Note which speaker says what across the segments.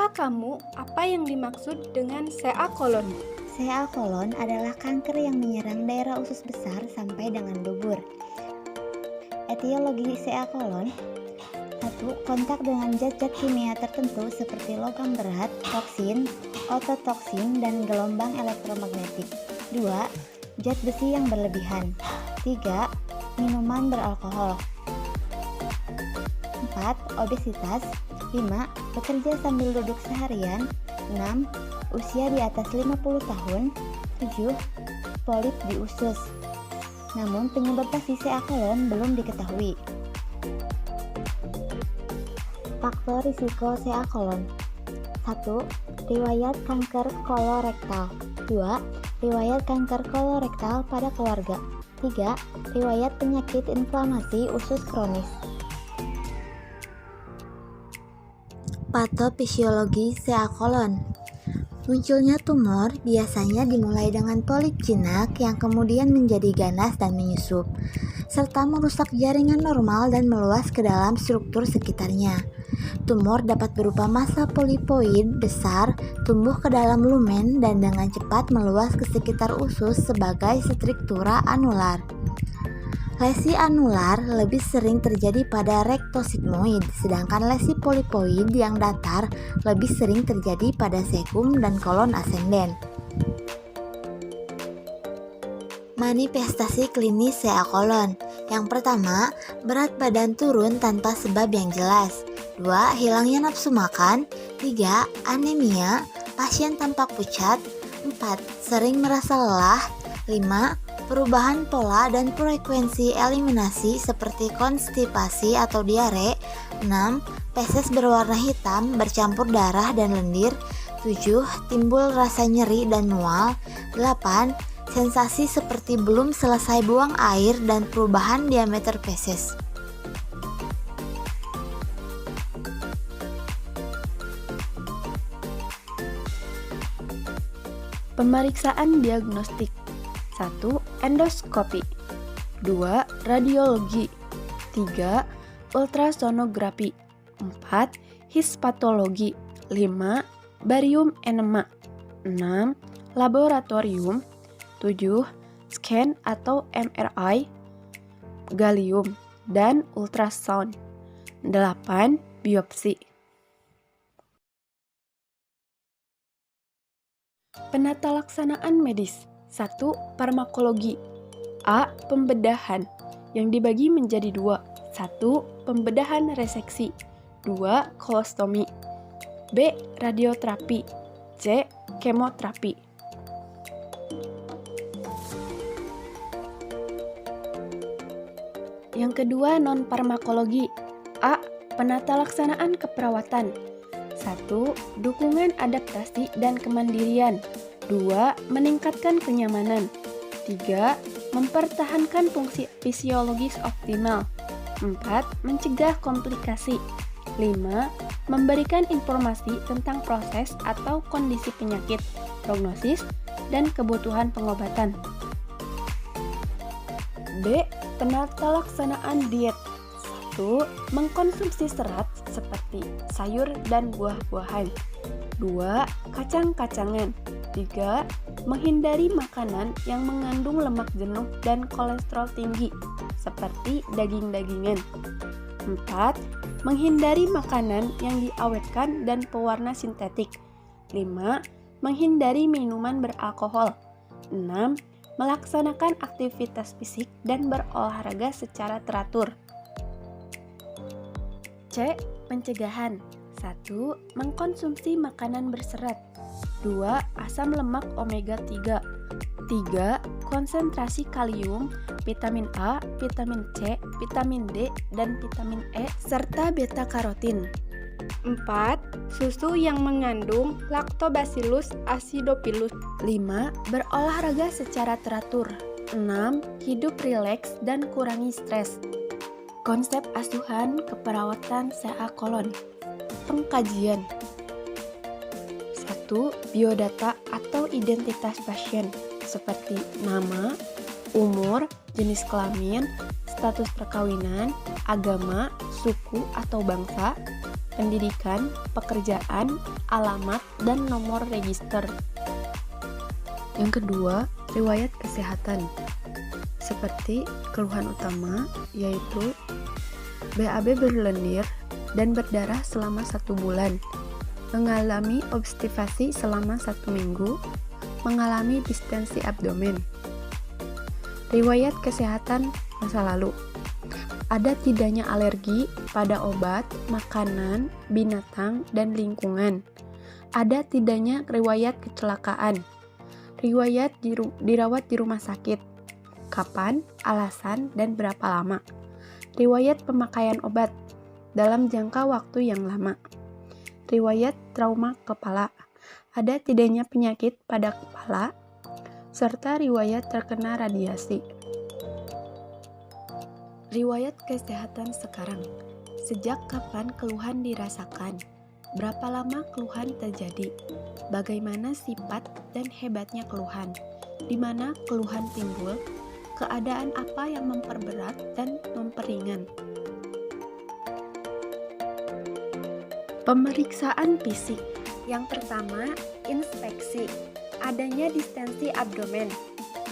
Speaker 1: Tahukah kamu apa yang dimaksud dengan CA kolon?
Speaker 2: CA kolon adalah kanker yang menyerang daerah usus besar sampai dengan dubur. Etiologi CA kolon: 1. Kontak dengan zat-zat kimia tertentu seperti logam berat, toksin, ototoksin, dan gelombang elektromagnetik. 2. Zat besi yang berlebihan. 3. Minuman beralkohol. 4. Obesitas. 5. Bekerja sambil duduk seharian. 6. Usia di atas 50 tahun. 7. Polip di usus. Namun penyebab pasti CA kolon belum diketahui. Faktor risiko CA kolon: 1. Riwayat kanker kolorektal. 2. Riwayat kanker kolorektal pada keluarga. 3. Riwayat penyakit inflamasi usus kronis. Patofisiologi CA kolon: munculnya tumor biasanya dimulai dengan polip jinak yang kemudian menjadi ganas dan menyusup, serta merusak jaringan normal dan meluas ke dalam struktur sekitarnya. Tumor dapat berupa massa polipoid besar, tumbuh ke dalam lumen, dan dengan cepat meluas ke sekitar usus sebagai struktura anular. Lesi anular lebih sering terjadi pada rektosigmoid, sedangkan lesi polipoid yang datar lebih sering terjadi pada cecum dan kolon ascendens. Manifestasi klinis CA kolon: yang pertama, berat badan turun tanpa sebab yang jelas. 2. Hilangnya nafsu makan. 3. Anemia, pasien tampak pucat. 4. Sering merasa lelah. 5. Perubahan pola dan frekuensi eliminasi seperti konstipasi atau diare. 6. Feses berwarna hitam bercampur darah dan lendir. 7. Timbul rasa nyeri dan mual. 8. Sensasi seperti belum selesai buang air dan perubahan diameter feses.
Speaker 1: Pemeriksaan diagnostik: 1. Endoskopi. 2. Radiologi. 3. Ultrasonografi. 4. Histopatologi. 5. Barium enema. 6. Laboratorium. 7. Scan atau MRI, gallium, dan ultrasound. 8. Biopsi. Penatalaksanaan medis: 1. Farmakologi. A. Pembedahan, yang dibagi menjadi 2. 1. Pembedahan reseksi. 2. kolostomi. B. Radioterapi. C. Kemoterapi. Yang kedua, non-farmakologi. A. Penatalaksanaan keperawatan. 1. Dukungan adaptasi dan kemandirian. 2. Meningkatkan kenyamanan. 3. Mempertahankan fungsi fisiologis optimal. 4. Mencegah komplikasi. 5. Memberikan informasi tentang proses atau kondisi penyakit, prognosis, dan kebutuhan pengobatan. B. Penatalaksanaan diet. 1. Mengkonsumsi serat seperti sayur dan buah-buahan. 2. Kacang-kacangan. 3. Menghindari makanan yang mengandung lemak jenuh dan kolesterol tinggi seperti daging-dagingan. 4. Menghindari makanan yang diawetkan dan pewarna sintetik. 5. Menghindari minuman beralkohol. 6. Melaksanakan aktivitas fisik dan berolahraga secara teratur. C. Pencegahan. 1. Mengkonsumsi makanan berserat. 2. Asam lemak omega 3. 3. Konsentrasi kalium, vitamin A, vitamin C, vitamin D, dan vitamin E, serta beta karotin. 4. Susu yang mengandung Lactobacillus acidophilus. 5. Berolahraga secara teratur. 6. Hidup rileks dan kurangi stres. Konsep asuhan keperawatan CA kolon. Pengkajian: 1. Biodata atau identitas pasien seperti nama, umur, jenis kelamin, status perkawinan, agama, suku atau bangsa. pendidikan, pekerjaan, alamat, dan nomor register. Yang kedua, riwayat kesehatan. Seperti keluhan utama, yaitu BAB berlendir dan berdarah selama 1 bulan, mengalami obstivasi selama 1 minggu, mengalami distensi abdomen. Riwayat kesehatan masa lalu. Ada tidaknya alergi pada obat, makanan, binatang, dan lingkungan. Ada tidaknya riwayat kecelakaan. Riwayat dirawat di rumah sakit. Kapan, alasan, dan berapa lama. Riwayat pemakaian obat dalam jangka waktu yang lama. Riwayat trauma kepala. Ada tidaknya penyakit pada kepala, serta riwayat terkena radiasi. Riwayat kesehatan sekarang. Sejak kapan keluhan dirasakan? Berapa lama keluhan terjadi? Bagaimana sifat dan hebatnya keluhan? Di mana keluhan timbul? Keadaan apa yang memperberat dan memperingan? Pemeriksaan fisik. Yang pertama, inspeksi. Adanya distensi abdomen.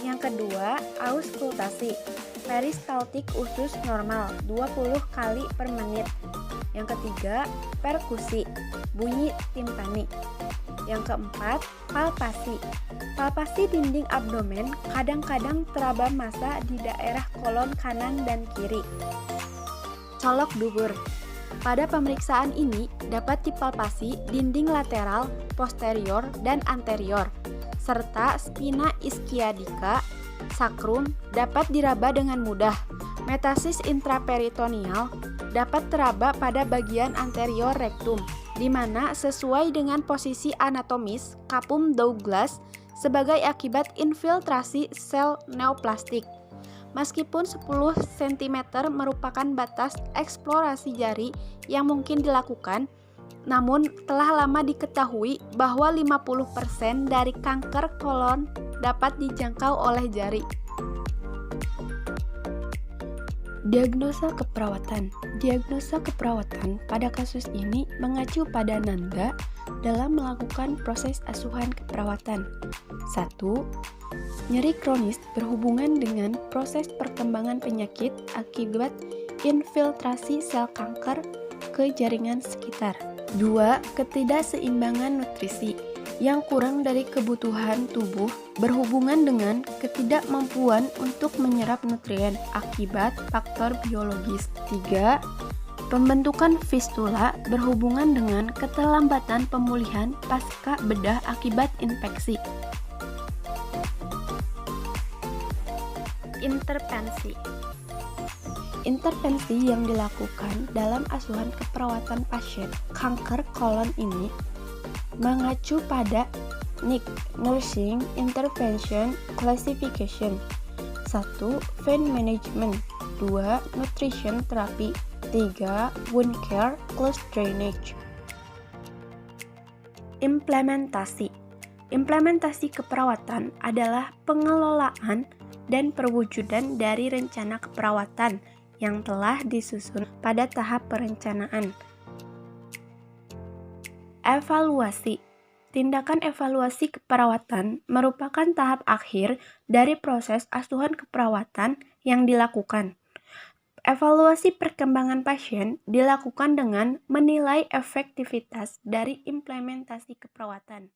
Speaker 1: Yang kedua, auskultasi. Peristaltik usus normal 20 kali per menit. Yang ketiga, perkusi, bunyi timpani. Yang keempat, palpasi. Palpasi dinding abdomen kadang-kadang teraba massa di daerah kolon kanan dan kiri. Colok dubur. Pada pemeriksaan ini dapat dipalpasi dinding lateral, posterior, dan anterior, serta spina ischiadica, sakrum dapat diraba dengan mudah. Metasis intraperitoneal dapat teraba pada bagian anterior rektum, di mana sesuai dengan posisi anatomis kapum Douglas sebagai akibat infiltrasi sel neoplastik. Meskipun 10 cm merupakan batas eksplorasi jari yang mungkin dilakukan, namun telah lama diketahui bahwa 50% dari kanker kolon dapat dijangkau oleh jari. Diagnosa keperawatan. Diagnosa keperawatan pada kasus ini mengacu pada Nanda dalam melakukan proses asuhan keperawatan. 1. Nyeri kronis berhubungan dengan proses perkembangan penyakit akibat infiltrasi sel kanker ke jaringan sekitar. 2. Ketidakseimbangan nutrisi yang kurang dari kebutuhan tubuh berhubungan dengan ketidakmampuan untuk menyerap nutrien akibat faktor biologis. 3. Pembentukan fistula berhubungan dengan keterlambatan pemulihan pasca bedah akibat infeksi. Intervensi. Intervensi yang dilakukan dalam asuhan keperawatan pasien kanker kolon ini mengacu pada NIC, Nursing Intervention Classification. 1. Pain Management. 2. Nutrition Therapy. 3. Wound Care, Close Drainage. Implementasi. Implementasi keperawatan adalah pengelolaan dan perwujudan dari rencana keperawatan yang telah disusun pada tahap perencanaan. Evaluasi. Tindakan evaluasi keperawatan merupakan tahap akhir dari proses asuhan keperawatan yang dilakukan. Evaluasi perkembangan pasien dilakukan dengan menilai efektivitas dari implementasi keperawatan.